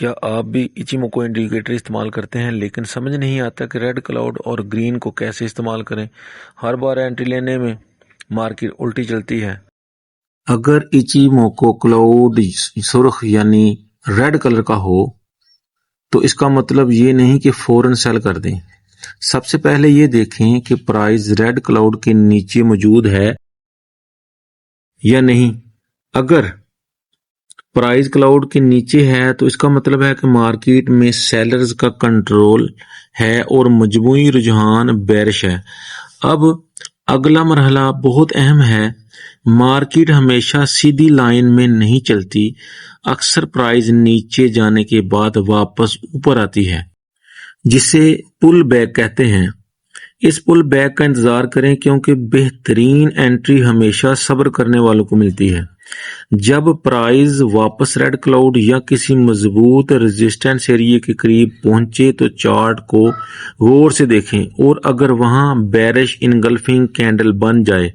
کیا آپ بھی ایچیموکو انڈیکیٹر استعمال کرتے ہیں لیکن سمجھ نہیں آتا کہ ریڈ کلاؤڈ اور گرین کو کیسے استعمال کریں؟ ہر بار انٹری لینے میں مارکیٹ الٹی چلتی ہے۔ اگر ایچیموکو کلاؤڈ سرخ یعنی ریڈ کلر کا ہو تو اس کا مطلب یہ نہیں کہ فوراً سیل کر دیں۔ سب سے پہلے یہ دیکھیں کہ پرائز ریڈ کلاؤڈ کے نیچے موجود ہے یا نہیں۔ اگر پرائز کلاؤڈ کے نیچے ہے تو اس کا مطلب ہے کہ مارکیٹ میں سیلرز کا کنٹرول ہے اور مجموعی رجحان بیرش ہے۔ اب اگلا مرحلہ بہت اہم ہے۔ مارکیٹ ہمیشہ سیدھی لائن میں نہیں چلتی، اکثر پرائز نیچے جانے کے بعد واپس اوپر آتی ہے، جسے پل بیک کہتے ہیں۔ اس پل بیک کا انتظار کریں کیونکہ بہترین انٹری ہمیشہ صبر کرنے والوں کو ملتی ہے۔ جب پرائز واپس ریڈ کلاؤڈ یا کسی مضبوط ریزسٹنس ایریا کے قریب پہنچے تو چارٹ کو غور سے دیکھیں اور اگر وہاں بیرش انگلفنگ کینڈل بن جائے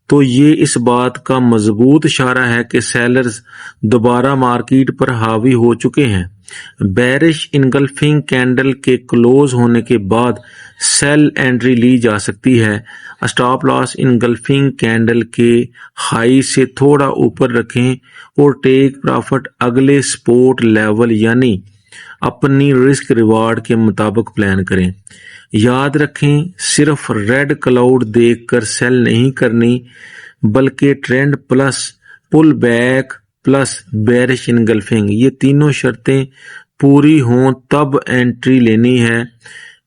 تو یہ اس بات کا مضبوط اشارہ ہے کہ سیلرز دوبارہ مارکیٹ پر حاوی ہو چکے ہیں۔ بیرش انگلفنگ کینڈل کے کلوز ہونے کے بعد سیل انٹری لی جا سکتی ہے۔ اسٹاپ لاس انگلفنگ کینڈل کے ہائی سے تھوڑا اوپر رکھیں اور ٹیک پرافٹ اگلے سپورٹ لیول یعنی اپنی رسک ریوارڈ کے مطابق پلان کریں۔ یاد رکھیں صرف ریڈ کلاؤڈ دیکھ کر سیل نہیں کرنی بلکہ ٹرینڈ پلس پل بیک پلس بیرش انگلفنگ، یہ تینوں شرطیں پوری ہوں تب انٹری لینی ہے،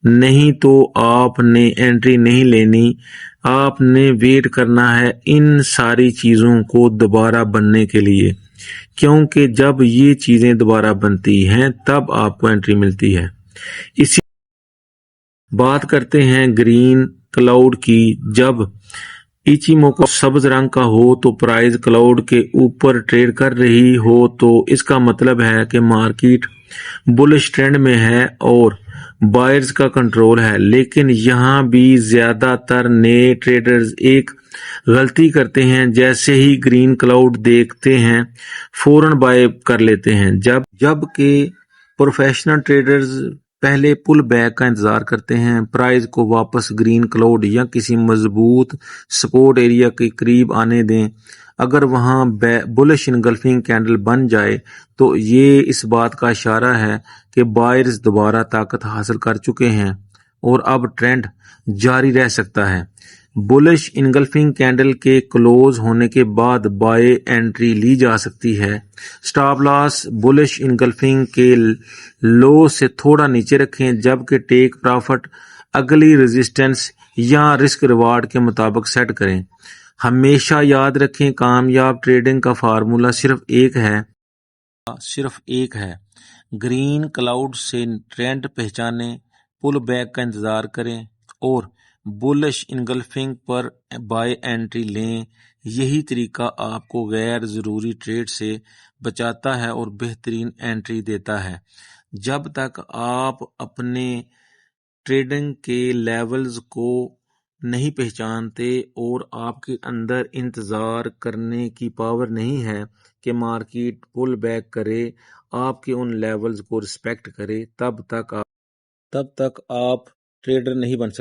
نہیں تو آپ نے انٹری نہیں لینی۔ آپ نے ویٹ کرنا ہے ان ساری چیزوں کو دوبارہ بننے کے لیے، کیونکہ جب یہ چیزیں دوبارہ بنتی ہیں تب آپ کو انٹری ملتی ہے۔ اسی بات کرتے ہیں گرین کلاؤڈ کی۔ جب ایچیموکو سبز رنگ کا ہو تو پرائز کلاؤڈ کے اوپر ٹریڈ کر رہی ہو تو اس کا مطلب ہے کہ مارکیٹ بلش ٹرینڈ میں ہے اور بائرز کا کنٹرول ہے۔ لیکن یہاں بھی زیادہ تر نئے ٹریڈرز ایک غلطی کرتے ہیں، جیسے ہی گرین کلاؤڈ دیکھتے ہیں فوراً بائی کر لیتے ہیں، جبکہ پروفیشنل ٹریڈرز پہلے پل بیک کا انتظار کرتے ہیں۔ پرائز کو واپس گرین کلاؤڈ یا کسی مضبوط سپورٹ ایریا کے قریب آنے دیں۔ اگر وہاں بلش انگلفنگ کینڈل بن جائے تو یہ اس بات کا اشارہ ہے کہ بائرز دوبارہ طاقت حاصل کر چکے ہیں اور اب ٹرینڈ جاری رہ سکتا ہے۔ بلش انگلفنگ کینڈل کے کلوز ہونے کے بعد بائی انٹری لی جا سکتی ہے۔ سٹاپ لاس بلش انگلفنگ کے لو سے تھوڑا نیچے رکھیں، جبکہ ٹیک پرافٹ اگلی ریزسٹنس یا رسک ریوارڈ کے مطابق سیٹ کریں۔ ہمیشہ یاد رکھیں کامیاب ٹریڈنگ کا فارمولا صرف ایک ہے۔ گرین کلاؤڈ سے ٹرینڈ پہچانیں، پل بیک کا انتظار کریں اور بلش انگلفنگ پر بائی انٹری لیں۔ یہی طریقہ آپ کو غیر ضروری ٹریڈ سے بچاتا ہے اور بہترین انٹری دیتا ہے۔ جب تک آپ اپنے ٹریڈنگ کے لیولز کو نہیں پہچانتے اور آپ کے اندر انتظار کرنے کی پاور نہیں ہے کہ مارکیٹ پل بیک کرے، آپ کے ان لیولز کو رسپیکٹ کرے، تب تک آپ ٹریڈر نہیں بن سکتے۔